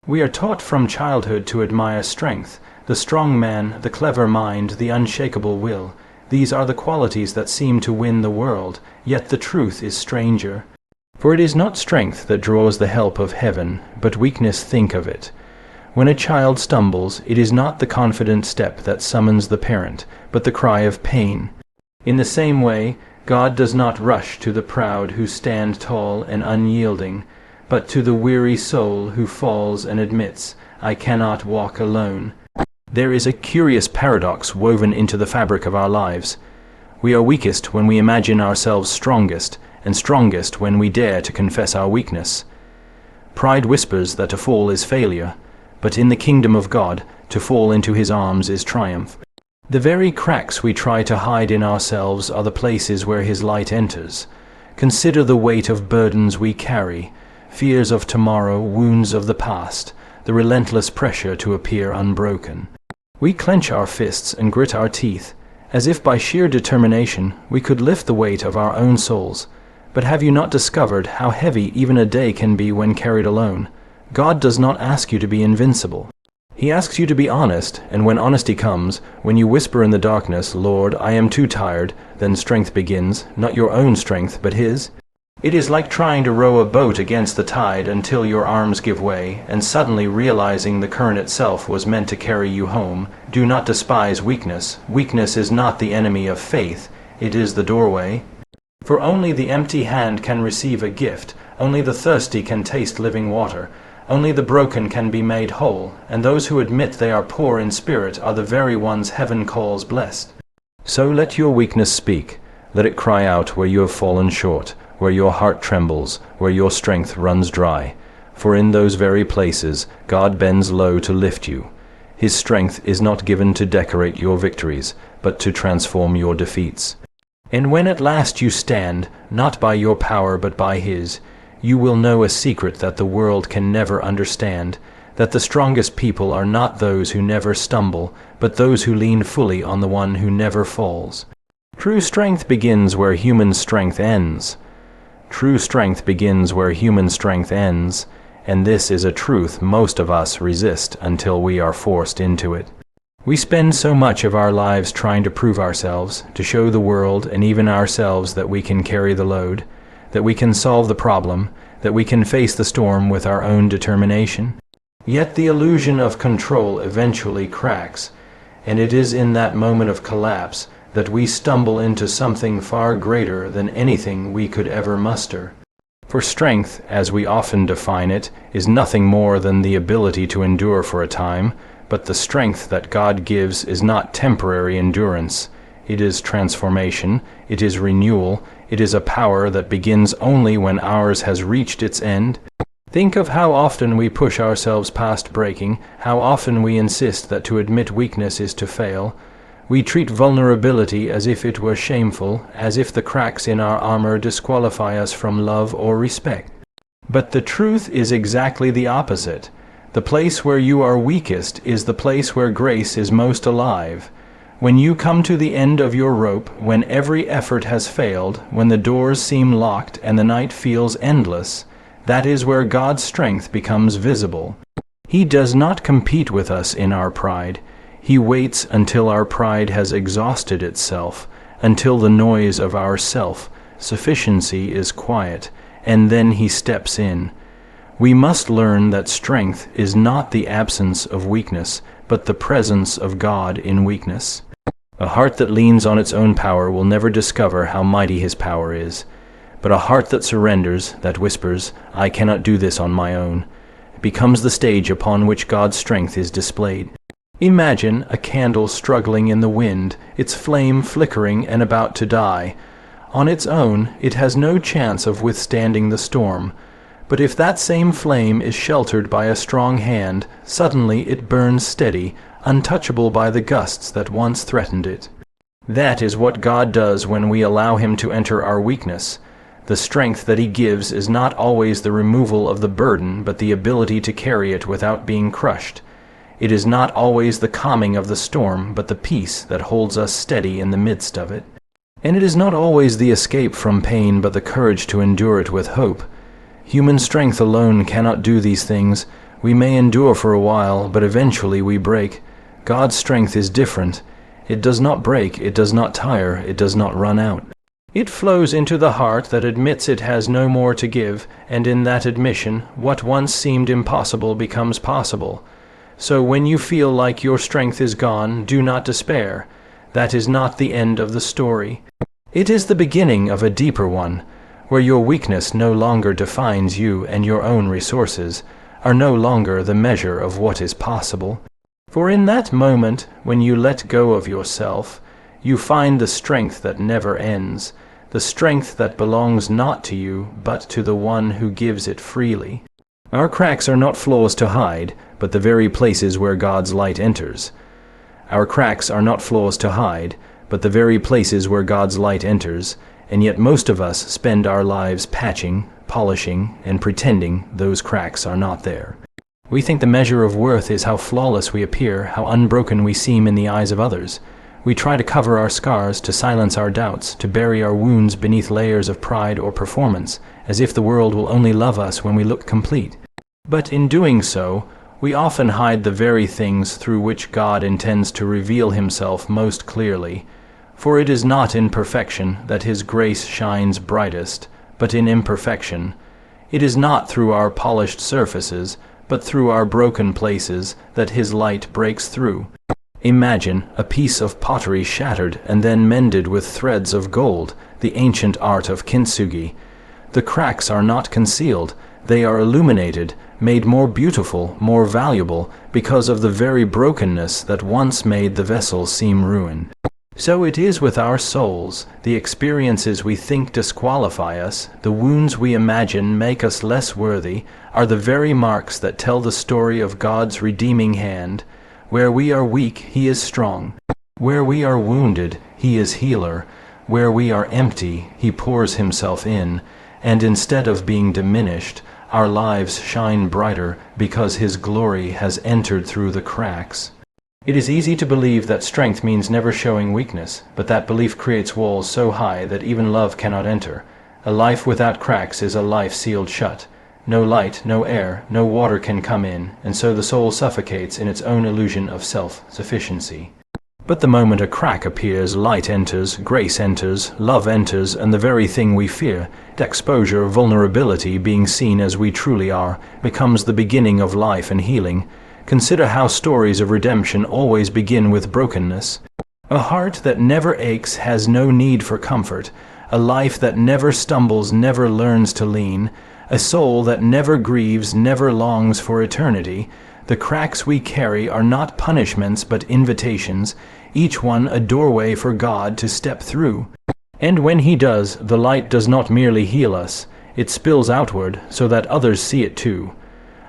We are taught from childhood to admire strength, the strong man, the clever mind, the unshakable will. These are the qualities that seem to win the world, yet the truth is stranger. For it is not strength that draws the help of heaven, but weakness. Think of it. When a child stumbles, it is not the confident step that summons the parent, but the cry of pain. In the same way, God does not rush to the proud who stand tall and unyielding, but to the weary soul who falls and admits, "I cannot walk alone." There is a curious paradox woven into the fabric of our lives. We are weakest when we imagine ourselves strongest, and strongest when we dare to confess our weakness. Pride whispers that to fall is failure, but in the kingdom of God, to fall into his arms is triumph. The very cracks we try to hide in ourselves are the places where his light enters. Consider the weight of burdens we carry, fears of tomorrow, wounds of the past, the relentless pressure to appear unbroken. We clench our fists and grit our teeth, as if by sheer determination we could lift the weight of our own souls. But have you not discovered how heavy even a day can be when carried alone? God does not ask you to be invincible. He asks you to be honest, and when honesty comes, when you whisper in the darkness, "Lord, I am too tired," then strength begins, not your own strength, but his. It is like trying to row a boat against the tide until your arms give way, and suddenly realizing the current itself was meant to carry you home. Do not despise weakness. Weakness is not the enemy of faith, it is the doorway. For only the empty hand can receive a gift, only the thirsty can taste living water, only the broken can be made whole, and those who admit they are poor in spirit are the very ones heaven calls blessed. So let your weakness speak, let it cry out where you have fallen short, where your heart trembles, where your strength runs dry. For in those very places God bends low to lift you. His strength is not given to decorate your victories, but to transform your defeats. And when at last you stand, not by your power but by his, you will know a secret that the world can never understand, that the strongest people are not those who never stumble, but those who lean fully on the one who never falls. True strength begins where human strength ends. True strength begins where human strength ends, and this is a truth most of us resist until we are forced into it. We spend so much of our lives trying to prove ourselves, to show the world and even ourselves that we can carry the load, that we can solve the problem, that we can face the storm with our own determination. Yet the illusion of control eventually cracks, and it is in that moment of collapse that we stumble into something far greater than anything we could ever muster. For strength, as we often define it, is nothing more than the ability to endure for a time, but the strength that God gives is not temporary endurance. It is transformation, it is renewal, it is a power that begins only when ours has reached its end. Think of how often we push ourselves past breaking, how often we insist that to admit weakness is to fail. We treat vulnerability as if it were shameful, as if the cracks in our armor disqualify us from love or respect. But the truth is exactly the opposite. The place where you are weakest is the place where grace is most alive. When you come to the end of your rope, when every effort has failed, when the doors seem locked and the night feels endless, that is where God's strength becomes visible. He does not compete with us in our pride. He waits until our pride has exhausted itself, until the noise of our self-sufficiency is quiet, and then he steps in. We must learn that strength is not the absence of weakness, but the presence of God in weakness. A heart that leans on its own power will never discover how mighty his power is. But a heart that surrenders, that whispers, "I cannot do this on my own," becomes the stage upon which God's strength is displayed. Imagine a candle struggling in the wind, its flame flickering and about to die. On its own, it has no chance of withstanding the storm. But if that same flame is sheltered by a strong hand, suddenly it burns steady, untouchable by the gusts that once threatened it. That is what God does when we allow him to enter our weakness. The strength that he gives is not always the removal of the burden, but the ability to carry it without being crushed. It is not always the calming of the storm, but the peace that holds us steady in the midst of it. And it is not always the escape from pain, but the courage to endure it with hope. Human strength alone cannot do these things. We may endure for a while, but eventually we break. God's strength is different. It does not break, it does not tire, it does not run out. It flows into the heart that admits it has no more to give, and in that admission, what once seemed impossible becomes possible. So when you feel like your strength is gone, do not despair. That is not the end of the story. It is the beginning of a deeper one, where your weakness no longer defines you and your own resources are no longer the measure of what is possible. For in that moment, when you let go of yourself, you find the strength that never ends, the strength that belongs not to you, but to the one who gives it freely. Our cracks are not flaws to hide, but the very places where God's light enters. Our cracks are not flaws to hide, but the very places where God's light enters, and yet most of us spend our lives patching, polishing, and pretending those cracks are not there. We think the measure of worth is how flawless we appear, how unbroken we seem in the eyes of others. We try to cover our scars, to silence our doubts, to bury our wounds beneath layers of pride or performance, as if the world will only love us when we look complete. But in doing so, we often hide the very things through which God intends to reveal himself most clearly. For it is not in perfection that his grace shines brightest, but in imperfection. It is not through our polished surfaces, but through our broken places, that his light breaks through. Imagine a piece of pottery shattered and then mended with threads of gold, the ancient art of kintsugi. The cracks are not concealed, they are illuminated, made more beautiful, more valuable, because of the very brokenness that once made the vessel seem ruined. So it is with our souls. The experiences we think disqualify us, the wounds we imagine make us less worthy, are the very marks that tell the story of God's redeeming hand. Where we are weak, he is strong. Where we are wounded, he is healer. Where we are empty, he pours himself in. And instead of being diminished, our lives shine brighter because his glory has entered through the cracks. It is easy to believe that strength means never showing weakness, but that belief creates walls so high that even love cannot enter. A life without cracks is a life sealed shut. No light, no air, no water can come in, and so the soul suffocates in its own illusion of self-sufficiency. But the moment a crack appears, light enters, grace enters, love enters, and the very thing we fear, exposure, vulnerability, being seen as we truly are, becomes the beginning of life and healing. Consider how stories of redemption always begin with brokenness. A heart that never aches has no need for comfort. A life that never stumbles never learns to lean. A soul that never grieves never longs for eternity. The cracks we carry are not punishments but invitations, each one a doorway for God to step through. And when he does, the light does not merely heal us, it spills outward so that others see it too.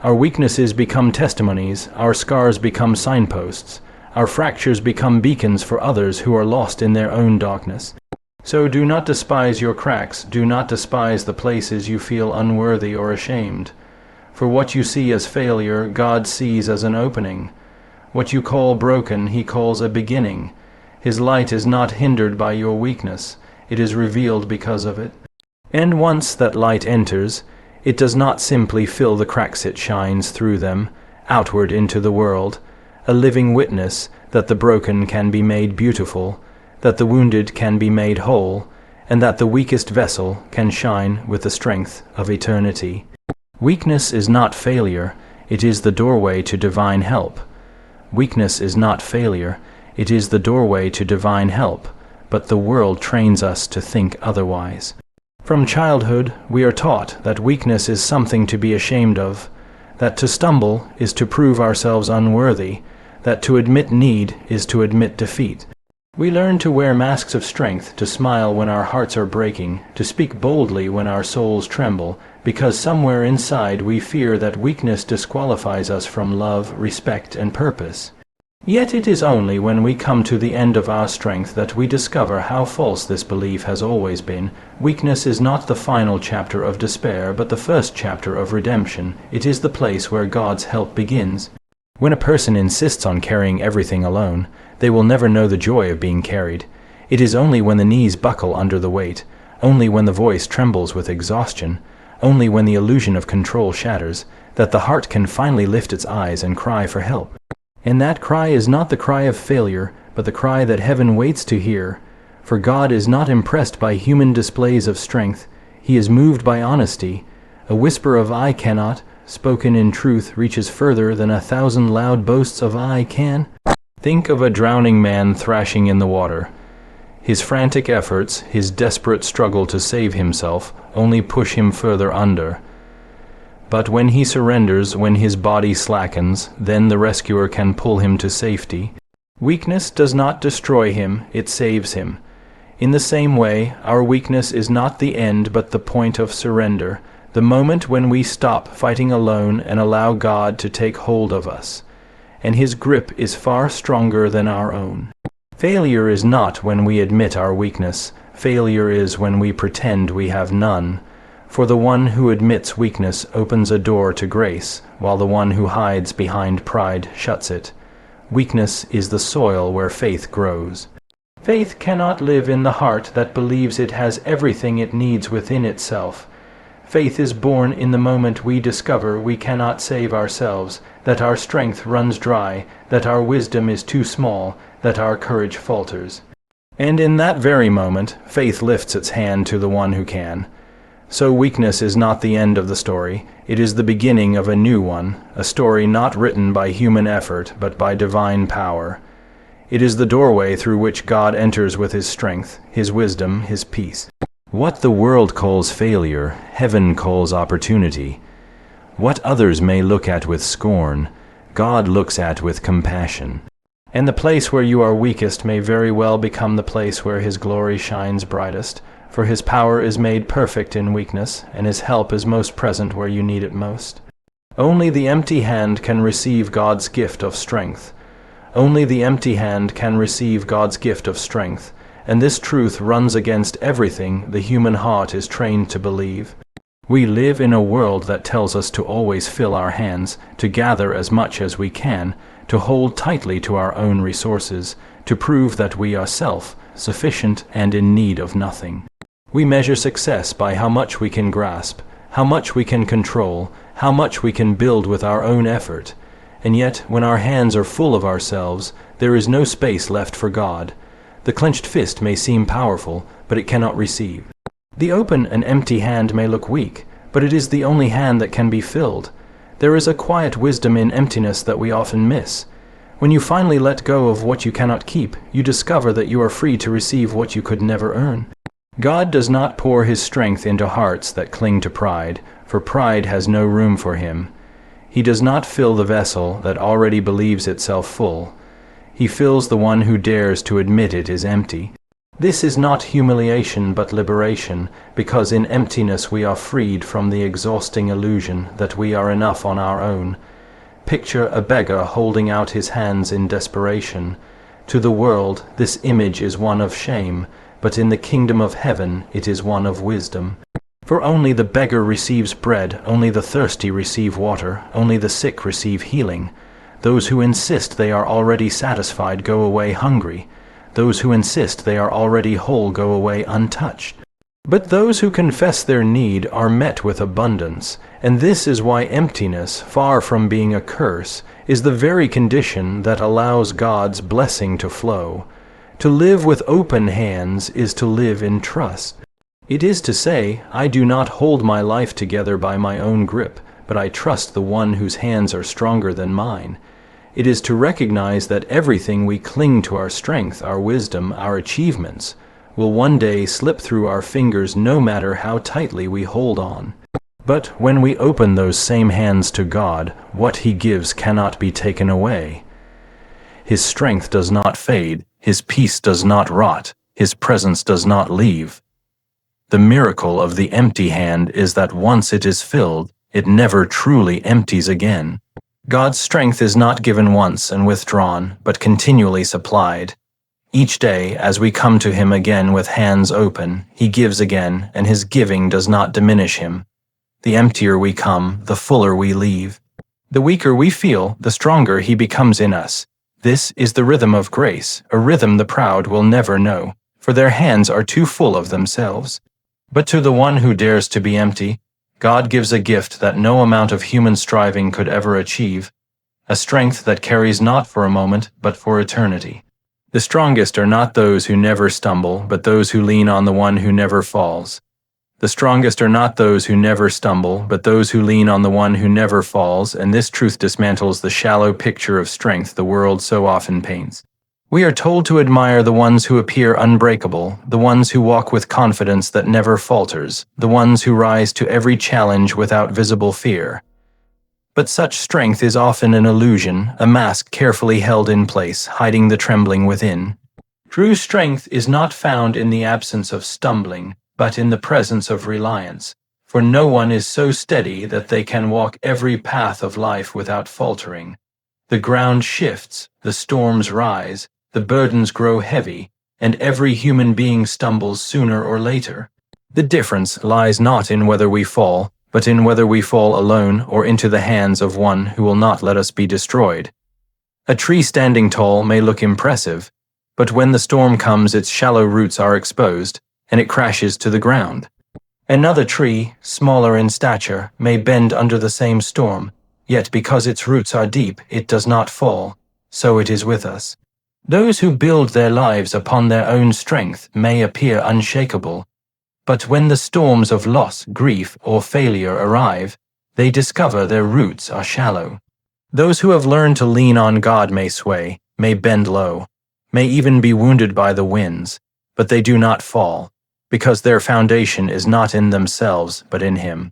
Our weaknesses become testimonies, our scars become signposts, our fractures become beacons for others who are lost in their own darkness. So do not despise your cracks, do not despise the places you feel unworthy or ashamed. For what you see as failure, God sees as an opening. What you call broken, he calls a beginning. His light is not hindered by your weakness, it is revealed because of it. And once that light enters, it does not simply fill the cracks it shines through them, outward into the world, a living witness that the broken can be made beautiful, that the wounded can be made whole, and that the weakest vessel can shine with the strength of eternity. Weakness is not failure, it is the doorway to divine help. Weakness is not failure, it is the doorway to divine help, but the world trains us to think otherwise. From childhood, we are taught that weakness is something to be ashamed of, that to stumble is to prove ourselves unworthy, that to admit need is to admit defeat. We learn to wear masks of strength, to smile when our hearts are breaking, to speak boldly when our souls tremble, because somewhere inside we fear that weakness disqualifies us from love, respect, and purpose. Yet it is only when we come to the end of our strength that we discover how false this belief has always been. Weakness is not the final chapter of despair, but the first chapter of redemption. It is the place where God's help begins. When a person insists on carrying everything alone, they will never know the joy of being carried. It is only when the knees buckle under the weight, only when the voice trembles with exhaustion, only when the illusion of control shatters, that the heart can finally lift its eyes and cry for help. And that cry is not the cry of failure, but the cry that heaven waits to hear. For God is not impressed by human displays of strength. He is moved by honesty. A whisper of "I cannot," spoken in truth, reaches further than 1,000 loud boasts of "I can." Think of a drowning man thrashing in the water. His frantic efforts, his desperate struggle to save himself, only push him further under. But when he surrenders, when his body slackens, then the rescuer can pull him to safety. Weakness does not destroy him, it saves him. In the same way, our weakness is not the end but the point of surrender, the moment when we stop fighting alone and allow God to take hold of us. And his grip is far stronger than our own. Failure is not when we admit our weakness. Failure is when we pretend we have none. For the one who admits weakness opens a door to grace, while the one who hides behind pride shuts it. Weakness is the soil where faith grows. Faith cannot live in the heart that believes it has everything it needs within itself. Faith is born in the moment we discover we cannot save ourselves, that our strength runs dry, that our wisdom is too small, that our courage falters. And in that very moment, faith lifts its hand to the one who can. So weakness is not the end of the story, it is the beginning of a new one, a story not written by human effort, but by divine power. It is the doorway through which God enters with his strength, his wisdom, his peace. What the world calls failure, heaven calls opportunity. What others may look at with scorn, God looks at with compassion. And the place where you are weakest may very well become the place where his glory shines brightest, for his power is made perfect in weakness, and his help is most present where you need it most. Only the empty hand can receive God's gift of strength. Only the empty hand can receive God's gift of strength, and this truth runs against everything the human heart is trained to believe. We live in a world that tells us to always fill our hands, to gather as much as we can, to hold tightly to our own resources, to prove that we are self-sufficient and in need of nothing. We measure success by how much we can grasp, how much we can control, how much we can build with our own effort. And yet, when our hands are full of ourselves, there is no space left for God. The clenched fist may seem powerful, but it cannot receive. The open and empty hand may look weak, but it is the only hand that can be filled. There is a quiet wisdom in emptiness that we often miss. When you finally let go of what you cannot keep, you discover that you are free to receive what you could never earn. God does not pour his strength into hearts that cling to pride, for pride has no room for him. He does not fill the vessel that already believes itself full. He fills the one who dares to admit it is empty. This is not humiliation but liberation, because in emptiness we are freed from the exhausting illusion that we are enough on our own. Picture a beggar holding out his hands in desperation. To the world, this image is one of shame, but in the kingdom of heaven it is one of wisdom. For only the beggar receives bread, only the thirsty receive water, only the sick receive healing. Those who insist they are already satisfied go away hungry. Those who insist they are already whole go away untouched. But those who confess their need are met with abundance, and this is why emptiness, far from being a curse, is the very condition that allows God's blessing to flow. To live with open hands is to live in trust. It is to say, I do not hold my life together by my own grip, but I trust the one whose hands are stronger than mine. It is to recognize that everything we cling to, our strength, our wisdom, our achievements, will one day slip through our fingers no matter how tightly we hold on. But when we open those same hands to God, what he gives cannot be taken away. His strength does not fade, his peace does not rot, his presence does not leave. The miracle of the empty hand is that once it is filled, it never truly empties again. God's strength is not given once and withdrawn, but continually supplied. Each day, as we come to him again with hands open, he gives again, and his giving does not diminish him. The emptier we come, the fuller we leave. The weaker we feel, the stronger he becomes in us. This is the rhythm of grace, a rhythm the proud will never know, for their hands are too full of themselves. But to the one who dares to be empty, God gives a gift that no amount of human striving could ever achieve, a strength that carries not for a moment, but for eternity. The strongest are not those who never stumble, but those who lean on the one who never falls. The strongest are not those who never stumble, but those who lean on the one who never falls, and this truth dismantles the shallow picture of strength the world so often paints. We are told to admire the ones who appear unbreakable, the ones who walk with confidence that never falters, the ones who rise to every challenge without visible fear. But such strength is often an illusion, a mask carefully held in place, hiding the trembling within. True strength is not found in the absence of stumbling, but in the presence of reliance. For no one is so steady that they can walk every path of life without faltering. The ground shifts, the storms rise, the burdens grow heavy, and every human being stumbles sooner or later. The difference lies not in whether we fall, but in whether we fall alone or into the hands of one who will not let us be destroyed. A tree standing tall may look impressive, but when the storm comes, its shallow roots are exposed, and it crashes to the ground. Another tree, smaller in stature, may bend under the same storm, yet because its roots are deep, it does not fall. So it is with us. Those who build their lives upon their own strength may appear unshakable, but when the storms of loss, grief, or failure arrive, they discover their roots are shallow. Those who have learned to lean on God may sway, may bend low, may even be wounded by the winds, but they do not fall, because their foundation is not in themselves, but in Him.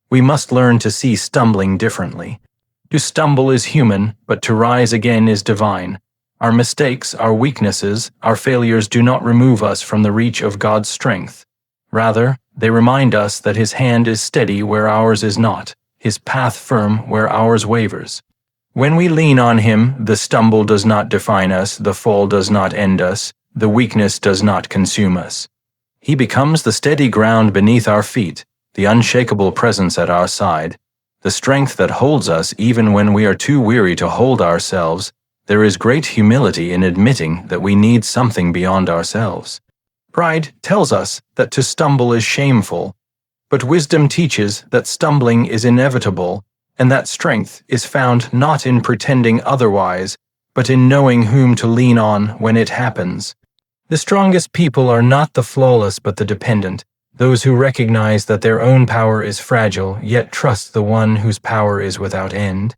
We must learn to see stumbling differently. To stumble is human, but to rise again is divine. Our mistakes, our weaknesses, our failures do not remove us from the reach of God's strength. Rather, they remind us that His hand is steady where ours is not, His path firm where ours wavers. When we lean on Him, the stumble does not define us, the fall does not end us, the weakness does not consume us. He becomes the steady ground beneath our feet, the unshakable presence at our side, the strength that holds us even when we are too weary to hold ourselves. There is great humility in admitting that we need something beyond ourselves. Pride tells us that to stumble is shameful, but wisdom teaches that stumbling is inevitable, and that strength is found not in pretending otherwise, but in knowing whom to lean on when it happens. The strongest people are not the flawless but the dependent, those who recognize that their own power is fragile, yet trust the one whose power is without end.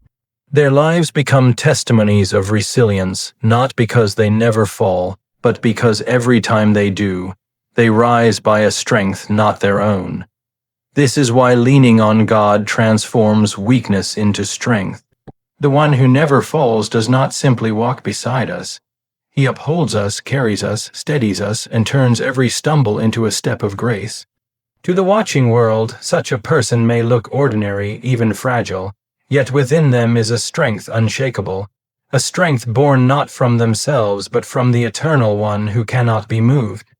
Their lives become testimonies of resilience, not because they never fall, but because every time they do, they rise by a strength not their own. This is why leaning on God transforms weakness into strength. The one who never falls does not simply walk beside us. He upholds us, carries us, steadies us, and turns every stumble into a step of grace. To the watching world, such a person may look ordinary, even fragile, yet within them is a strength unshakable, a strength born not from themselves but from the Eternal One who cannot be moved.